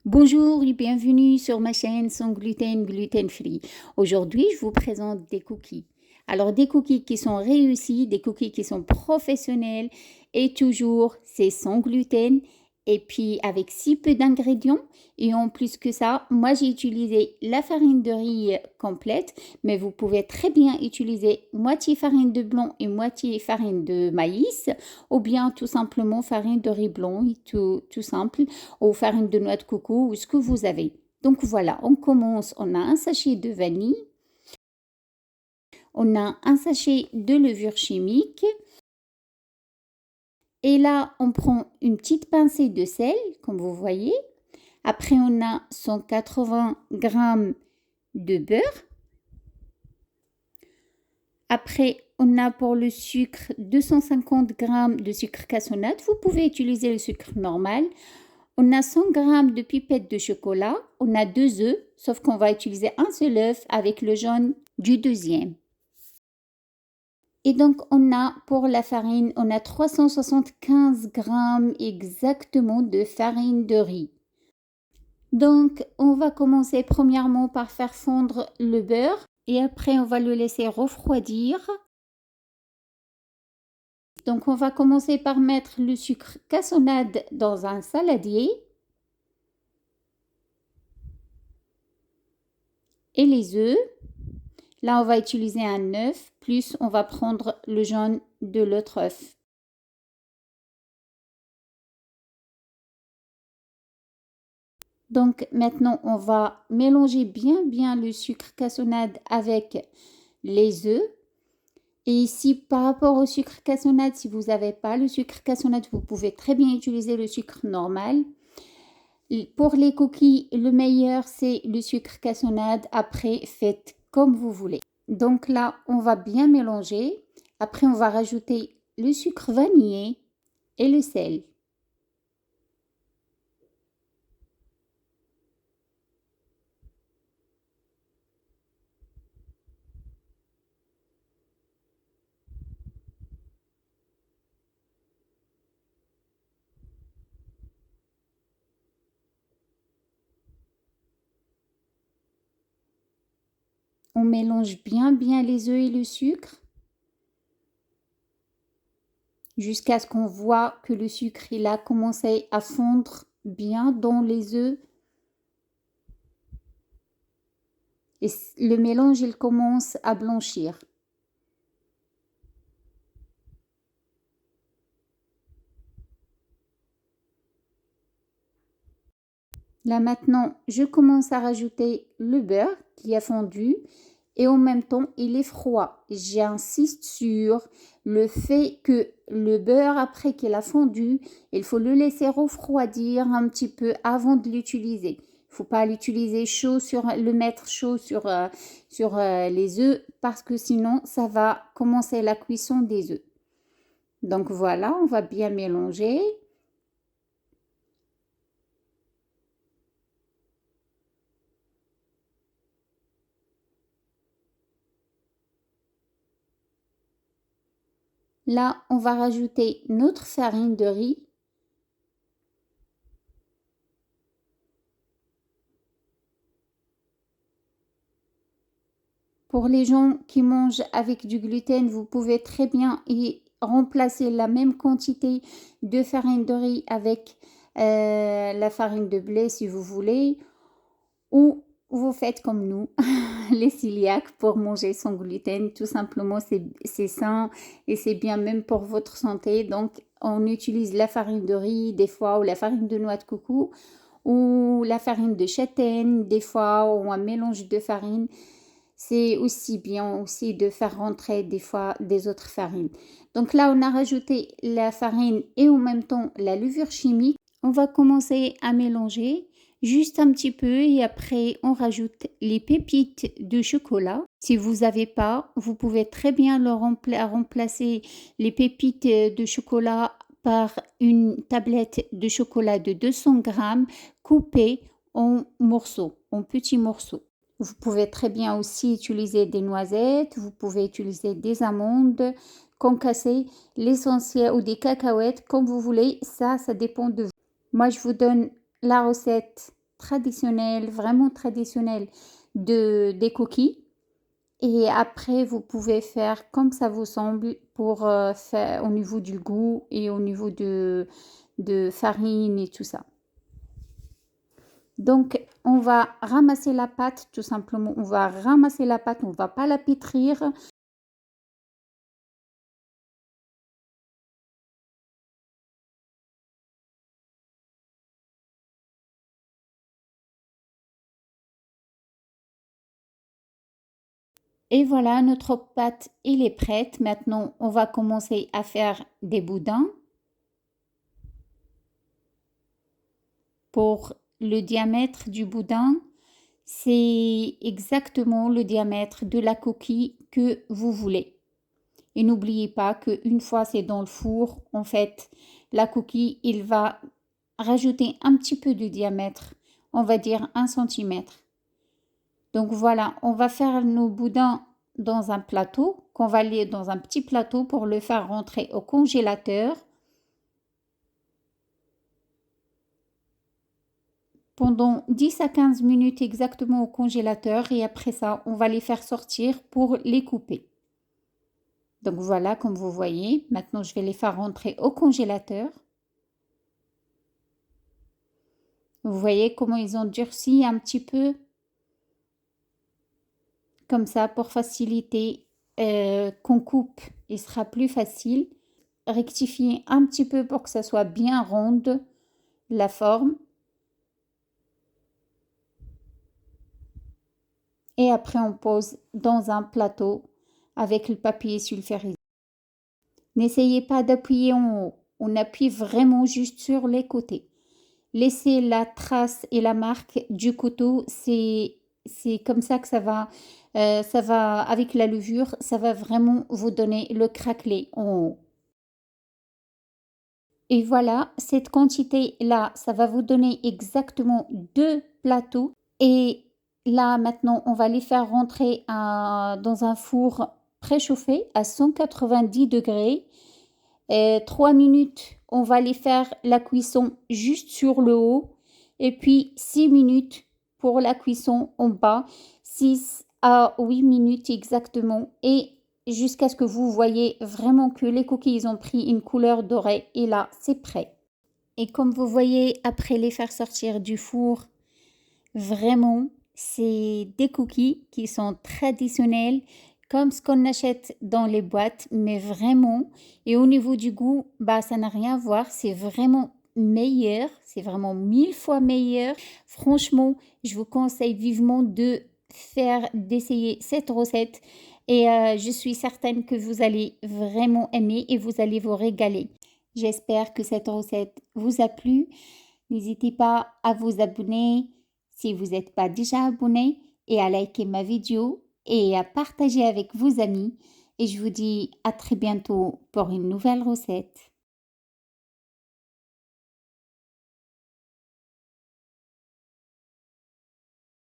Bonjour et bienvenue sur ma chaîne sans gluten, gluten free. Aujourd'hui, je vous présente des cookies. Alors, des cookies qui sont réussis, des cookies qui sont professionnels et toujours, c'est sans gluten et puis avec si peu d'ingrédients. Et en plus que ça, moi j'ai utilisé la farine de riz complète, mais vous pouvez très bien utiliser moitié farine de blanc et moitié farine de maïs ou bien tout simplement farine de riz blanc, tout simple ou farine de noix de coco ou ce que vous avez. Donc voilà, on commence, on a un sachet de vanille, on a un sachet de levure chimique et là on prend une petite pincée de sel comme vous voyez. Après on a 180 g de beurre. Après on a pour le sucre 250 g de sucre cassonade. Vous pouvez utiliser le sucre normal. On a 100 g de pipettes de chocolat, on a 2 œufs, sauf qu'on va utiliser un seul œuf avec le jaune du deuxième. Et donc on a pour la farine, on a 375 g exactement de farine de riz. Donc on va commencer premièrement par faire fondre le beurre et après on va le laisser refroidir. Donc on va commencer par mettre le sucre cassonade dans un saladier. Et les œufs, là on va utiliser un œuf, plus on va prendre le jaune de l'autre œuf. Donc maintenant on va mélanger bien le sucre cassonade avec les œufs. Et ici par rapport au sucre cassonade, si vous n'avez pas le sucre cassonade, vous pouvez très bien utiliser le sucre normal. Pour les cookies, le meilleur c'est le sucre cassonade. Après, faites comme vous voulez. Donc là, on va bien mélanger. Après, on va rajouter le sucre vanillé et le sel. On mélange bien les œufs et le sucre jusqu'à ce qu'on voit que le sucre il a commencé à fondre bien dans les œufs. Et le mélange il commence à blanchir. Là maintenant, je commence à rajouter le beurre qui a fondu et en même temps, il est froid. J'insiste sur le fait que le beurre, après qu'il a fondu, il faut le laisser refroidir un petit peu avant de l'utiliser. Il ne faut pas l'utiliser chaud le mettre chaud sur les œufs parce que sinon, ça va commencer la cuisson des œufs. Donc voilà, on va bien mélanger. Là, on va rajouter notre farine de riz. Pour les gens qui mangent avec du gluten, vous pouvez très bien y remplacer la même quantité de farine de riz avec la farine de blé si vous voulez. Ou vous faites comme nous, les cœliaques, pour manger sans gluten. Tout simplement, c'est sain et c'est bien même pour votre santé. Donc, on utilise la farine de riz des fois ou la farine de noix de coco ou la farine de châtaigne des fois ou un mélange de farine. C'est aussi bien aussi de faire rentrer des fois des autres farines. Donc là, on a rajouté la farine et en même temps la levure chimique. On va commencer à mélanger juste un petit peu et après on rajoute les pépites de chocolat. Si vous n'avez pas, vous pouvez très bien remplacer les pépites de chocolat par une tablette de chocolat de 200 g coupée en morceaux, en petits morceaux. Vous pouvez très bien aussi utiliser des noisettes, vous pouvez utiliser des amandes concassées, l'essentiel ou des cacahuètes, comme vous voulez. Ça dépend de vous. Moi, je vous donne la recette traditionnelle, vraiment traditionnelle des cookies. Et après, vous pouvez faire comme ça vous semble pour faire au niveau du goût et au niveau de farine et tout ça. Donc, on va ramasser la pâte, tout simplement. On va ramasser la pâte, on ne va pas la pétrir. Et voilà, notre pâte, elle est prête. Maintenant, on va commencer à faire des boudins. Pour le diamètre du boudin, c'est exactement le diamètre de la coquille que vous voulez. Et n'oubliez pas qu'une fois c'est dans le four, en fait, la coquille, il va rajouter un petit peu de diamètre, on va dire 1 cm. Donc voilà, on va faire nos boudins dans un plateau, qu'on va aller dans un petit plateau pour le faire rentrer au congélateur pendant 10 à 15 minutes exactement au congélateur et après ça, on va les faire sortir pour les couper. Donc voilà, comme vous voyez, maintenant je vais les faire rentrer au congélateur. Vous voyez comment ils ont durci un petit peu, comme ça pour faciliter qu'on coupe, il sera plus facile. Rectifier un petit peu pour que ça soit bien ronde la forme. Et après on pose dans un plateau avec le papier sulfurisé. N'essayez pas d'appuyer en haut, on appuie vraiment juste sur les côtés. Laissez la trace et la marque du couteau, c'est comme ça que ça va avec la levure, ça va vraiment vous donner le craquelé en haut. Et voilà, cette quantité-là, ça va vous donner exactement 2 plateaux. Et là, maintenant, on va les faire rentrer dans un four préchauffé à 190 degrés. 3 minutes, on va les faire la cuisson juste sur le haut. Et puis 6 minutes pour la cuisson en bas. 6 à 8 minutes exactement. Et jusqu'à ce que vous voyez vraiment que les cookies ont pris une couleur dorée. Et là, c'est prêt. Et comme vous voyez, après les faire sortir du four, vraiment, c'est des cookies qui sont traditionnels, comme ce qu'on achète dans les boîtes, mais vraiment. Et au niveau du goût, bah, ça n'a rien à voir. C'est vraiment meilleur. C'est vraiment 1000 fois meilleur. Franchement, je vous conseille vivement d'essayer cette recette. Et je suis certaine que vous allez vraiment aimer et vous allez vous régaler. J'espère que cette recette vous a plu. N'hésitez pas à vous abonner si vous n'êtes pas déjà abonné et à liker ma vidéo et à partager avec vos amis. Et je vous dis à très bientôt pour une nouvelle recette.